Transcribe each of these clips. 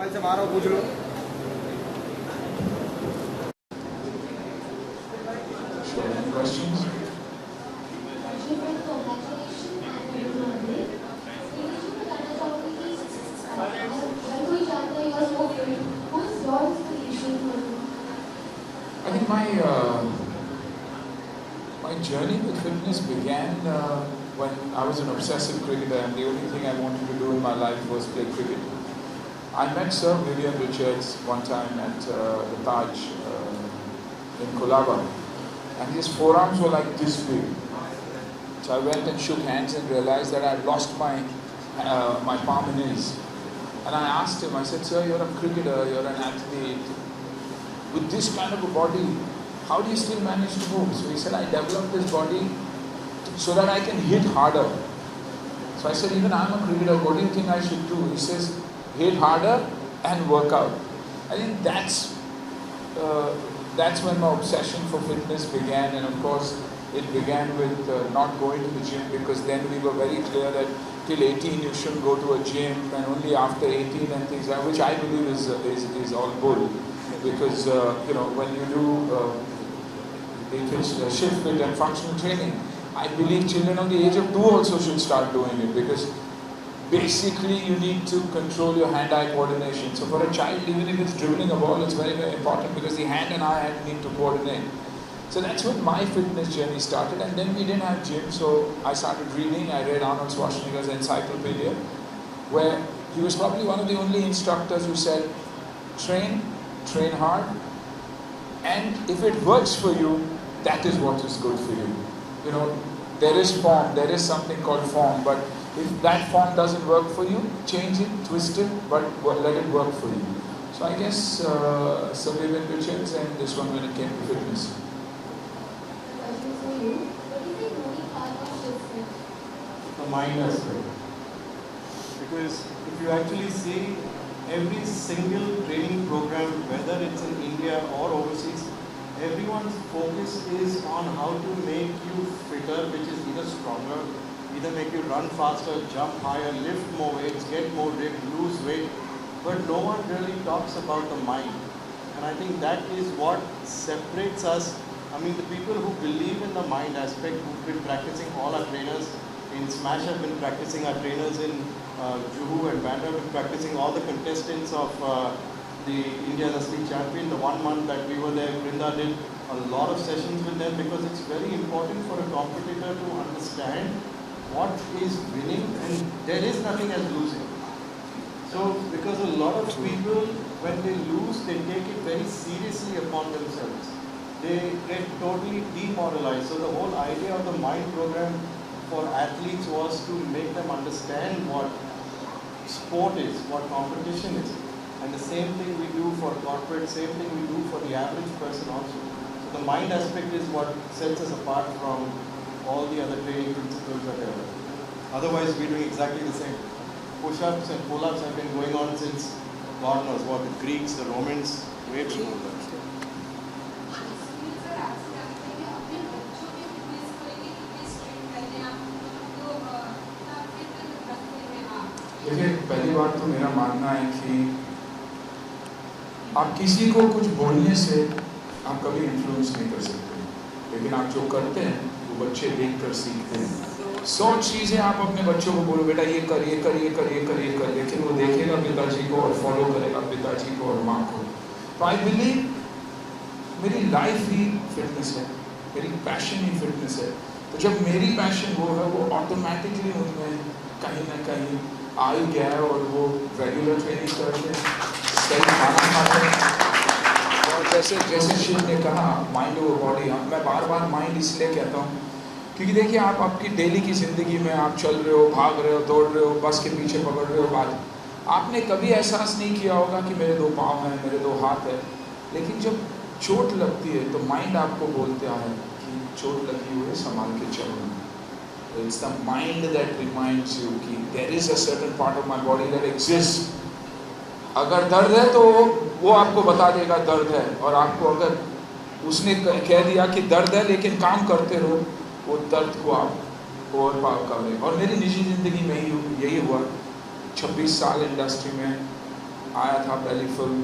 Mobile से मारो, पूछ लो। Questions? I think my journey with fitness began when I was an obsessive cricketer, and the only thing I wanted to do in my life was play cricket. I met Sir Vivian Richards one time at the Taj in Colaba, and his forearms were like this big. So I went and shook hands and realized that I had lost my palm in his. And I asked him, I said, "Sir, you're a cricketer, you're an athlete. With this kind of a body, how do you still manage to move?" So he said, "I developed this body so that I can hit harder." So I said, "Even I'm a cricketer, what do you think I should do?" He says, "Hit harder and work out." I think that's when my obsession for fitness began, and of course it began with not going to the gym, because then we were very clear that till 18 you shouldn't go to a gym, and only after 18 and things like that, which I believe is all bull, because when you do if it's shift fit and functional training, I believe children of the age of 2 also should start doing it, because basically you need to control your hand-eye coordination. So for a child, even if it's dribbling a ball, it's very, very important, because the hand and eye need to coordinate. So that's when my fitness journey started, and then we didn't have gym, so I started reading. I read Arnold Schwarzenegger's Encyclopedia, where he was probably one of the only instructors who said, train hard, and if it works for you, that is what is good for you. There is form, there is something called form, but if that form doesn't work for you, change it, twist it, but let it work for you. So I guess Sir Vivian Richards and this one when it came to fitness. The mind aspect. Because if you actually see every single training program, whether it's in India or overseas, everyone's focus is on how to make you fitter, which is either stronger, either make you run faster, jump higher, lift more weights, get more ripped, lose weight. But no one really talks about the mind. And I think that is what separates us. I mean, the people who believe in the mind aspect, who've been practicing, all our trainers in Smash have been practicing, our trainers in Juhu and Bandra have been practicing, all the contestants of the India Wrestling Champion, the 1 month that we were there, Brinda did a lot of sessions with them, because it's very important for a competitor to understand what is winning, and there is nothing as losing. So, because a lot of people, when they lose, they take it very seriously upon themselves. They get totally demoralized. So the whole idea of the mind program for athletes was to make them understand what sport is, what competition is. And the same thing we do for corporate, same thing we do for the average person also. So the mind aspect is what sets us apart from all the other training principles that are there. Otherwise, we're doing exactly the same. Push-ups and pull-ups have been going on since God knows what, the Greeks, the Romans, way before that. देखिए, पहली बात तो मेरा मानना है कि आप किसी को कुछ बोलने से आप कभी इन्फ्लुएंस नहीं कर सकते, लेकिन आप जो करते हैं वो बच्चे देखकर सीखते हैं। 100 चीज़ें आप अपने बच्चों को बोलो, बेटा ये कर, ये कर, ये कर, ये कर, ये कर, लेकिन वो देखेगा पिताजी को और फॉलो करेगा पिताजी को और माँ को। तो आई बिलीव मेरी लाइफ ही फिटनेस है, मेरी पैशन ही फिटनेस है। तो जब मेरी पैशन वो है, वो ऑटोमेटिकली उनमें कहीं ना कहीं आ ही गया है, और वो रेगुलर ट्रेनिंग करते हैं, सही खाना खाते हैं, और जैसे शिव ने कहा माइंड ओवर बॉडी। मैं बार बार माइंड इसलिए कहता हूँ क्योंकि देखिए, आप आपकी डेली की ज़िंदगी में आप चल रहे हो, भाग रहे हो, दौड़ रहे हो, बस के पीछे पकड़ रहे हो, बात आपने कभी एहसास नहीं किया होगा कि मेरे 2 पाँव हैं, मेरे 2 हाथ हैं, लेकिन जब चोट लगती है तो माइंड आपको बोलता है कि चोट लगी हुई है, संभाल के चलो। It's the mind that reminds you कि there is a certain part of my body that exists. अगर दर्द है तो वो आपको बता देगा दर्द है, और आपको अगर उसने कह दिया कि दर्द है लेकिन काम करते रहो, वो दर्द को आप ओवरपावर कर रहे। और मेरी निजी ज़िंदगी में यही हुआ। 26 साल इंडस्ट्री में आया था पहली फिल्म,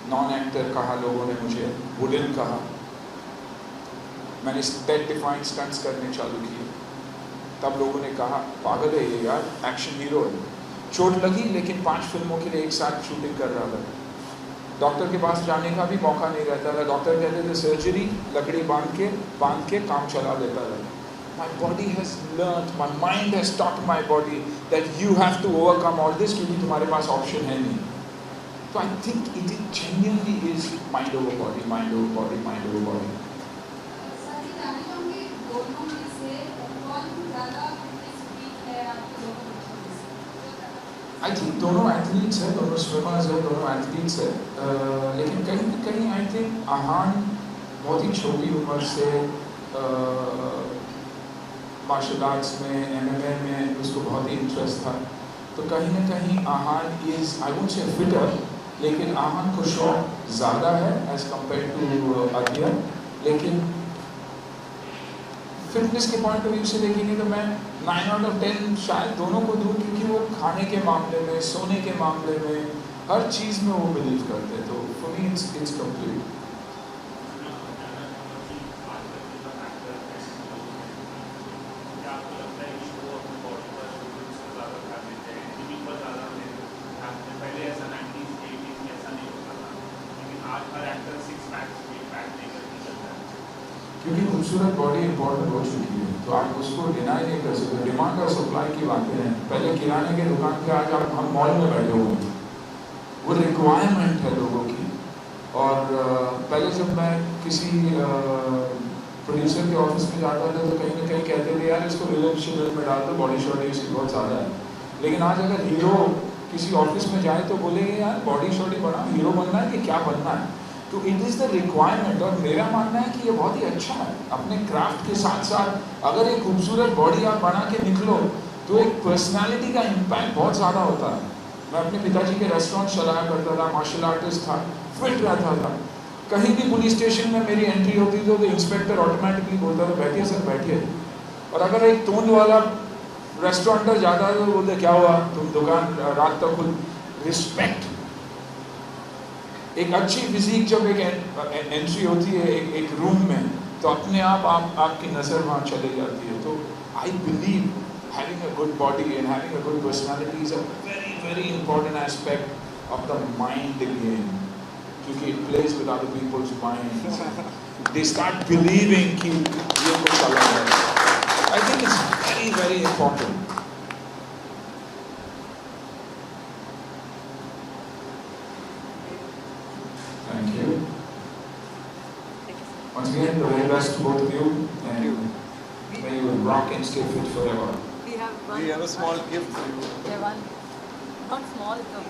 नॉन एक्टर कहा लोगों ने मुझे, वुडन कहा। मैंने डेथ डिफाइंग स्टंट्स करने चालू किए, तब लोगों ने कहा पागल है ये यार, एक्शन हीरो है। चोट लगी लेकिन 5 फिल्मों के लिए एक साथ शूटिंग कर रहा था। डॉक्टर के पास जाने का भी मौका नहीं रहता था। डॉक्टर कहते थे सर्जरी, लकड़ी बांध के काम चला लेता था। My body has learnt, my mind has taught my body that you have to overcome all this, क्योंकि तुम्हारे पास ऑप्शन है नहीं। तो I think it genuinely is mind over body, mind over body, mind over body. Sir ji जानना चाहूँगी दोनों में से कौन ज़्यादा फिटनेस फ्रीक है आपके दोनों बच्चों में से? I think दोनों एथलीट्स हैं, दोनों स्विमर्स हैं, दोनों एथलीट्स हैं, लेकिन कहीं ना कहीं I think आहान बहुत ही छोटी उम्र से मार्शल आर्ट्स में, MMA में उसको बहुत ही इंटरेस्ट था। तो कहीं ना कहीं Aahan is, I won't say fitter, लेकिन आहान को शौक ज़्यादा है एज कम्पेयर टू अदिया। लेकिन फिटनेस के पॉइंट ऑफ व्यू से देखेंगे तो मैं 9 out of 10 शायद दोनों को दूँ, क्योंकि वो खाने के मामले में, सोने के मामले में, हर चीज़ में वो बिलीव करते हैं। तो फॉर मी इट्स कंप्लीट। क्योंकि खूबसूरत बॉडी इम्पोर्टेंट हो चुकी है, तो आप उसको डिनाई नहीं कर सकते। डिमांड और सप्लाई की बातें हैं। पहले किराने के दुकान पे आज आप हम मॉल में बैठे हुए हैं, वो रिक्वायरमेंट है लोगों की। और पहले जब मैं किसी प्रोड्यूसर के ऑफिस में जाता था तो कहीं ना कहीं कहते थे यार इसको रिलेशनशिप में डाल दो, बॉडी शॉडी इसकी बहुत ज़्यादा है। लेकिन आज अगर हीरो किसी ऑफिस में जाए तो बोलेंगे यार बॉडी शॉडी बना, हीरो बनना है कि क्या बनना है। तो इट इज़ द रिक्वायरमेंट। और मेरा मानना है कि ये बहुत ही अच्छा है। अपने क्राफ्ट के साथ साथ अगर एक खूबसूरत बॉडी आप बना के निकलो तो एक पर्सनालिटी का इम्पैक्ट बहुत ज़्यादा होता है। मैं अपने पिताजी के रेस्टोरेंट चलाया करता था, मार्शल आर्टिस्ट था, फिट रहता था। कहीं भी पुलिस स्टेशन में मेरी एंट्री होती तो इंस्पेक्टर ऑटोमेटिकली बोलता था बैठिए सर बैठिए। और अगर एक तोंद वाला रेस्टोरेंटर जाता है तो बोलते क्या हुआ, तुम दुकान रात तक खुल। रिस्पेक्ट, एक अच्छी फिजिक जब एक एंट्री होती है एक रूम में तो अपने आप आपकी नज़र वहाँ चले जाती है। तो I believe having a good body and having a good personality is a very very important aspect of the mind game, क्योंकि it plays with other people's minds. They start believing कि ये कुछ अलग है। I think it's very very important. Thank you. Once again, the very best to both of you, and may you rock and stay fit forever. We have one. We have a small gift for you. We have one. Not small though.